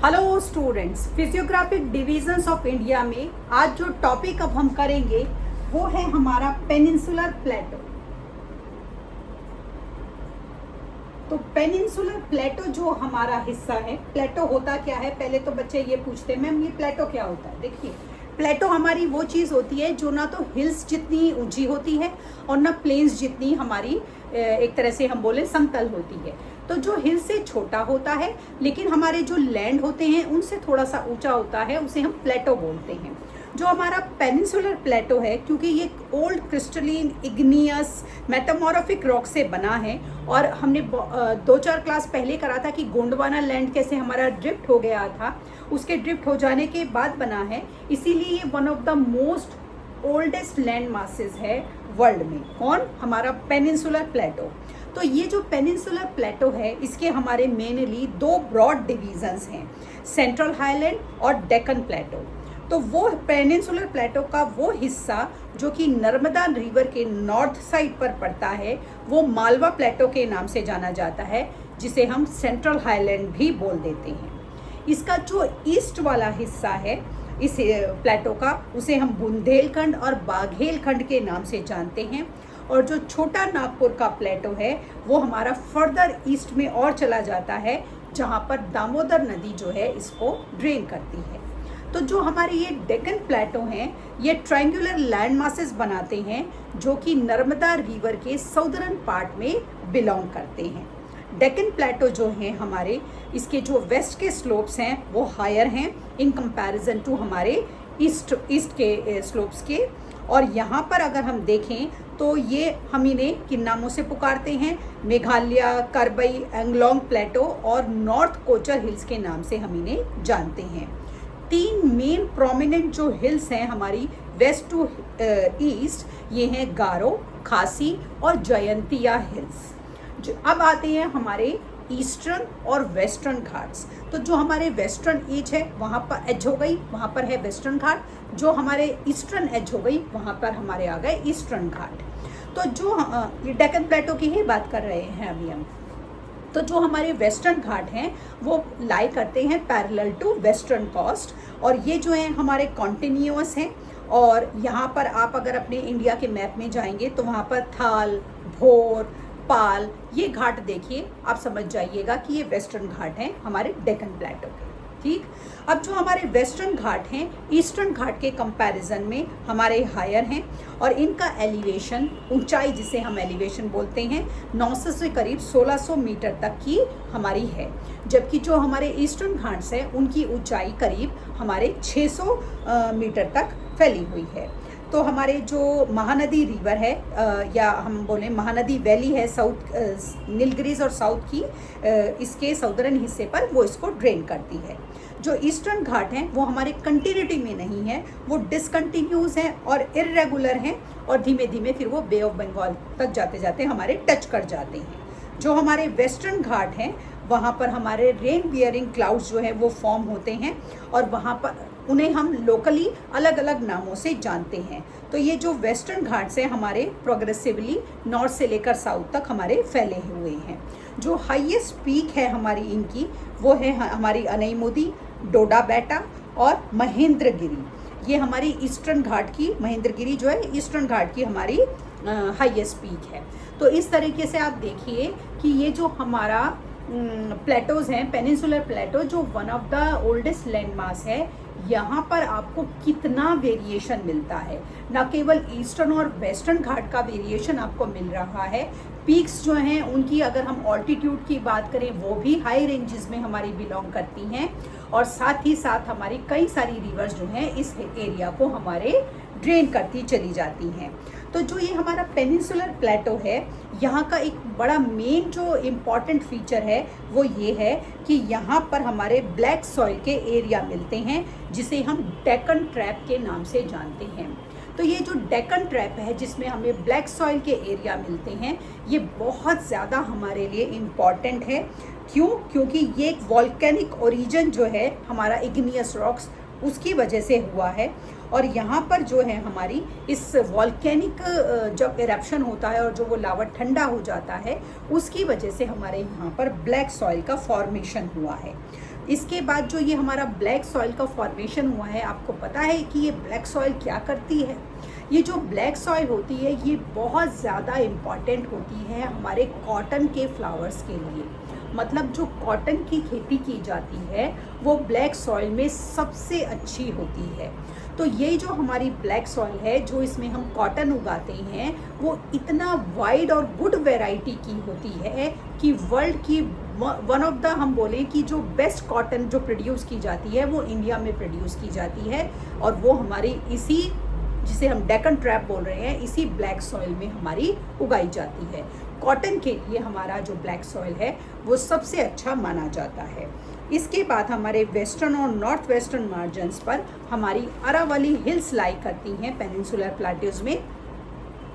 Hello students, physiographic divisions of India में आज जो टॉपिक अब हम करेंगे वो है हमारा पेनिनसुलर प्लेटो। तो पेनिनसुलर प्लेटो जो हमारा हिस्सा है, प्लेटो होता क्या है? पहले तो बच्चे ये पूछते हैं मैम ये प्लेटो क्या होता है। देखिए, प्लेटो हमारी वो चीज़ होती है जो ना तो हिल्स जितनी ऊंची होती है और ना प्लेन्स जितनी हमारी एक तरह से हम बोले समतल होती है। तो जो हिल से छोटा होता है लेकिन हमारे जो लैंड होते हैं उनसे थोड़ा सा ऊंचा होता है, उसे हम प्लेटो बोलते हैं। जो हमारा पेनिनसुलर प्लेटो है, क्योंकि ये old crystalline igneous metamorphic rock से बना है, और हमने 2-4 क्लास पहले करा था कि गोंडवाना लैंड कैसे हमारा ड्रिफ्ट हो गया था, उसके ड्रिफ्ट हो जाने के बाद बना है। इसीलिए ये one of the most oldest land masses है वर्ल्ड में। कौन? हमारा पेनिनसुलर प्लेटो। तो ये जो पेनिनसुलर प्लेटो है, इसके हमारे मेनली 2 ब्रॉड डिवीजन्स हैं, सेंट्रल हाईलैंड और डेक्कन प्लेटो। तो वो पेनिनसुलर प्लेटो का वो हिस्सा जो कि नर्मदा रिवर के नॉर्थ साइड पर पड़ता है, वो मालवा प्लेटो के नाम से जाना जाता है, जिसे हम सेंट्रल हाईलैंड भी बोल देते हैं। इसका जो ईस्ट वाला हिस्सा है इस प्लेटो का, उसे हम बुंदेलखंड और बाघेलखंड के नाम से जानते हैं। और जो छोटा नागपुर का प्लेटो है वो हमारा फर्दर ईस्ट में और चला जाता है, जहाँ पर दामोदर नदी जो है इसको ड्रेन करती है। तो जो हमारे ये डेक्कन प्लेटो हैं, ये ट्रायंगुलर लैंड मासेस बनाते हैं जो कि नर्मदा रिवर के साउदर्न पार्ट में बिलोंग करते हैं। डेक्कन प्लेटो जो हैं हमारे, इसके जो वेस्ट के स्लोप्स हैं वो हायर हैं इन कंपैरिजन टू हमारे ईस्ट के स्लोप्स के। और यहाँ पर अगर हम देखें तो ये हम इन्हें किन नामों से पुकारते हैं? मेघालय, करबई, एंगलोंग प्लेटो और नॉर्थ कोचर हिल्स के नाम से हम इन्हें जानते हैं। 3 मेन प्रोमिनेंट जो हिल्स हैं हमारी वेस्ट टू ईस्ट, ये हैं गारो, खासी और जयंतिया हिल्स। जो अब आते हैं हमारे ईस्टर्न और वेस्टर्न घाट्स। तो जो हमारे वेस्टर्न एज है वहाँ पर एज हो गई, वहाँ पर है वेस्टर्न घाट। जो हमारे ईस्टर्न एज हो गई वहाँ पर हमारे आ गए ईस्टर्न घाट। तो जो ये डेक्कन प्लेटो की ही बात कर रहे हैं अभी हम। तो जो हमारे वेस्टर्न घाट हैं वो लाई करते हैं पैरेलल टू वेस्टर्न कोस्ट, और ये जो हैं हमारे कॉन्टिन्यूअस हैं। और यहाँ पर आप अगर अपने इंडिया के मैप में जाएंगे तो वहाँ पर थाल, भोर, पाल, ये घाट देखिए, आप समझ जाइएगा कि ये वेस्टर्न घाट हैं हमारे डेक्कन प्लेटो के। ठीक, अब जो हमारे वेस्टर्न घाट हैं ईस्टर्न घाट के कंपैरिजन में हमारे हायर हैं, और इनका एलिवेशन, ऊंचाई जिसे हम एलिवेशन बोलते हैं, 900 से करीब 1600 मीटर तक की हमारी है। जबकि जो हमारे ईस्टर्न घाट्स हैं उनकी ऊंचाई करीब हमारे 600 मीटर तक फैली हुई है। तो हमारे जो महानदी रिवर है या हम बोलें महानदी वैली है साउथ नीलगिरीज और साउथ की, इसके साउदर्न हिस्से पर वो इसको ड्रेन करती है। जो ईस्टर्न घाट हैं वो हमारे कंटिन्यूटी में नहीं है, वो डिसकंटिन्यूज हैं और इर्रेगुलर हैं, और धीमे धीमे फिर वो बे ऑफ बंगाल तक जाते जाते हमारे टच कर जाते हैं। जो हमारे वेस्टर्न घाट हैं वहाँ पर हमारे रेन बियरिंग क्लाउड्स जो है वो फॉर्म होते हैं, और वहाँ पर उन्हें हम लोकली अलग अलग नामों से जानते हैं। तो ये जो वेस्टर्न घाट्स हैं हमारे प्रोग्रेसिवली नॉर्थ से लेकर साउथ तक हमारे फैले हुए हैं। जो हाईएस्ट पीक है हमारी इनकी वो है हमारी अनईमुदी, डोडा बेटा और महेंद्रगिरी। ये हमारी ईस्टर्न घाट की, महेंद्रगिरी जो है ईस्टर्न घाट की हमारी हाईएस्ट पीक है। तो इस तरीके से आप देखिए कि ये जो हमारा प्लेटोज हैं, पेनिनसुलर प्लेटो जो one of the oldest land mass है, यहाँ पर आपको कितना वेरिएशन मिलता है। न केवल ईस्टर्न और वेस्टर्न घाट का वेरिएशन आपको मिल रहा है, पीक्स जो हैं उनकी अगर हम ऑल्टीट्यूड की बात करें वो भी हाई रेंजेस में हमारी बिलोंग करती हैं, और साथ ही साथ हमारी कई सारी रिवर्स जो हैं इस एरिया को हमारे ड्रेन करती चली जाती हैं। तो जो ये हमारा पेनिनसुलर प्लेटो है, यहाँ का एक बड़ा मेन जो इम्पॉर्टेंट फीचर है वो ये है कि यहाँ पर हमारे ब्लैक सॉइल के एरिया मिलते हैं, जिसे हम डेक्कन ट्रैप के नाम से जानते हैं। तो ये जो डेक्कन ट्रैप है जिसमें हमें ब्लैक सॉइल के एरिया मिलते हैं, ये बहुत ज़्यादा हमारे लिए इम्पॉर्टेंट है। क्यों? क्योंकि ये एक वॉल्केनिक ओरिजिन जो है हमारा इग्नियस रॉक्स, उसकी वजह से हुआ है। और यहाँ पर जो है हमारी इस वॉल्केनिक जब इरप्शन होता है और जो वो लावा ठंडा हो जाता है, उसकी वजह से हमारे यहाँ पर ब्लैक सॉइल का फॉर्मेशन हुआ है। इसके बाद जो ये हमारा ब्लैक सॉइल का फॉर्मेशन हुआ है, आपको पता है कि ये ब्लैक सॉइल क्या करती है? ये जो ब्लैक सॉइल होती है ये बहुत ज़्यादा इम्पॉर्टेंट होती है हमारे कॉटन के फ्लावर्स के लिए। मतलब जो कॉटन की खेती की जाती है वो ब्लैक सॉइल में सबसे अच्छी होती है। तो ये जो हमारी ब्लैक सॉइल है, जो इसमें हम कॉटन उगाते हैं, वो इतना वाइड और गुड वैरायटी की होती है कि वर्ल्ड की वन ऑफ द, हम बोलें कि जो बेस्ट कॉटन जो प्रोड्यूस की जाती है वो इंडिया में प्रोड्यूस की जाती है, और वो हमारी इसी, जिसे हम डेक्कन ट्रैप बोल रहे हैं, इसी ब्लैक सॉइल में हमारी उगाई जाती है। कॉटन के लिए हमारा जो ब्लैक सॉइल है वो सबसे अच्छा माना जाता है। इसके बाद हमारे वेस्टर्न और नॉर्थ वेस्टर्न मार्जिन्स पर हमारी अरावली हिल्स लाई करती हैं पेनिनसुलर प्लेट्यूज में,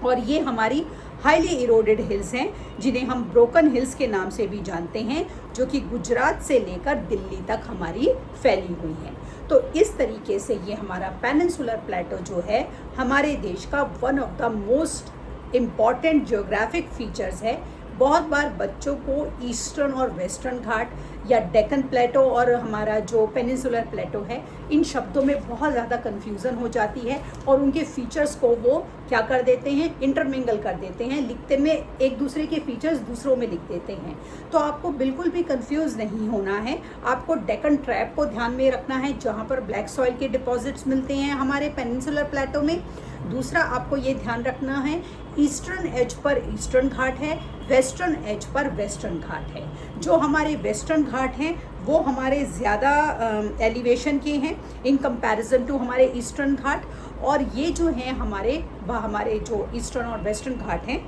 और ये हमारी हाईली इरोडेड हिल्स हैं जिन्हें हम ब्रोकन हिल्स के नाम से भी जानते हैं, जो कि गुजरात से लेकर दिल्ली तक हमारी फैली हुई हैं। तो इस तरीके से ये हमारा पेनिनसुलर प्लेटो जो है हमारे देश का one of the most important geographic features है। बहुत बार बच्चों को ईस्टर्न और वेस्टर्न घाट या डेक्कन प्लेटो और हमारा जो पेनिनसुलर प्लेटो है, इन शब्दों में बहुत ज़्यादा कन्फ्यूज़न हो जाती है और उनके फीचर्स को वो क्या कर देते हैं, इंटरमिंगल कर देते हैं, लिखते में एक दूसरे के फीचर्स दूसरों में लिख देते हैं। तो आपको बिल्कुल भी कंफ्यूज नहीं होना है। आपको डेक्कन ट्रैप को ध्यान में रखना है, जहाँ पर ब्लैक सॉइल के डिपॉजिट्स मिलते हैं हमारे पेनिनसुलर प्लेटो में। दूसरा आपको ये ध्यान रखना है, ईस्टर्न एज पर ईस्टर्न घाट है, वेस्टर्न एज पर वेस्टर्न घाट है। जो हमारे वेस्टर्न घाट हैं वो हमारे ज़्यादा एलिवेशन के हैं इन कंपैरिजन टू हमारे ईस्टर्न घाट, और ये जो हैं हमारे जो ईस्टर्न और वेस्टर्न घाट हैं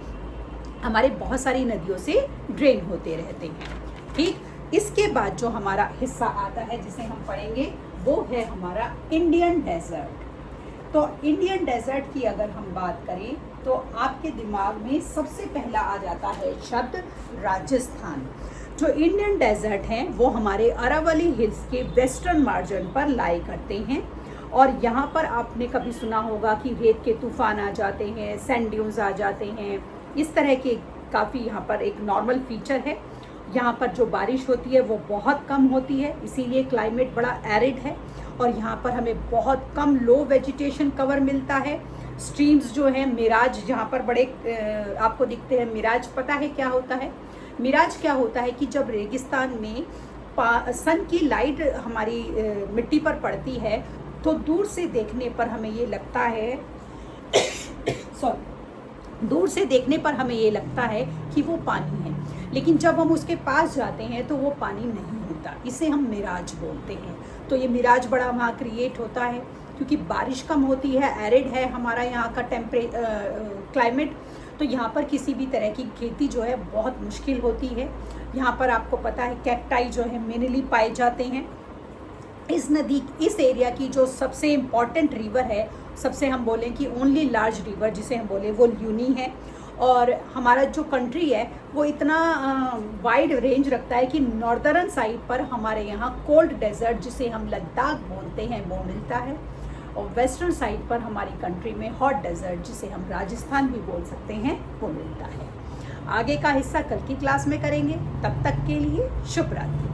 हमारे बहुत सारी नदियों से ड्रेन होते रहते हैं। ठीक, इसके बाद जो हमारा हिस्सा आता है जिसे हम पढ़ेंगे वो है हमारा इंडियन डेजर्ट। तो इंडियन डेजर्ट की अगर हम बात करें तो आपके दिमाग में सबसे पहला आ जाता है शब्द राजस्थान। जो इंडियन डेजर्ट हैं वो हमारे अरावली हिल्स के वेस्टर्न मार्जिन पर लाई करते हैं, और यहाँ पर आपने कभी सुना होगा कि रेत के तूफान आ जाते हैं, सैंड ड्यून्स आ जाते हैं, इस तरह के काफ़ी यहाँ पर एक नॉर्मल फीचर है। यहाँ पर जो बारिश होती है वो बहुत कम होती है, इसीलिए क्लाइमेट बड़ा एरिड है, और यहाँ पर हमें बहुत कम लो वेजिटेशन कवर मिलता है। स्ट्रीम्स जो हैं, मिराज जहाँ पर बड़े आपको दिखते हैं। मिराज पता है क्या होता है? मिराज क्या होता है कि जब रेगिस्तान में सन की लाइट हमारी मिट्टी पर पड़ती है तो दूर से देखने पर हमें ये लगता है दूर से देखने पर हमें ये लगता है कि वो पानी है, लेकिन जब हम उसके पास जाते हैं तो वो पानी नहीं होता। इसे हम मिराज बोलते हैं। तो ये मिराज बड़ा वहाँ क्रिएट होता है क्योंकि बारिश कम होती है, एरिड है हमारा यहाँ का क्लाइमेट। तो यहाँ पर किसी भी तरह की खेती जो है बहुत मुश्किल होती है। यहाँ पर आपको पता है कैक्टाई जो है मेनली पाए जाते हैं। इस एरिया की जो सबसे इम्पॉर्टेंट रिवर है, सबसे हम बोलें कि ओनली लार्ज रिवर जिसे हम बोलें, वो ल्यूनी है। और हमारा जो कंट्री है वो इतना वाइड रेंज रखता है कि नॉर्दर्न साइड पर हमारे यहाँ कोल्ड डेजर्ट जिसे हम लद्दाख बोलते हैं वो मिलता है, और वेस्टर्न साइड पर हमारी कंट्री में हॉट डेजर्ट जिसे हम राजस्थान भी बोल सकते हैं वो मिलता है। आगे का हिस्सा कल की क्लास में करेंगे। तब तक के लिए शुभ रात्रि।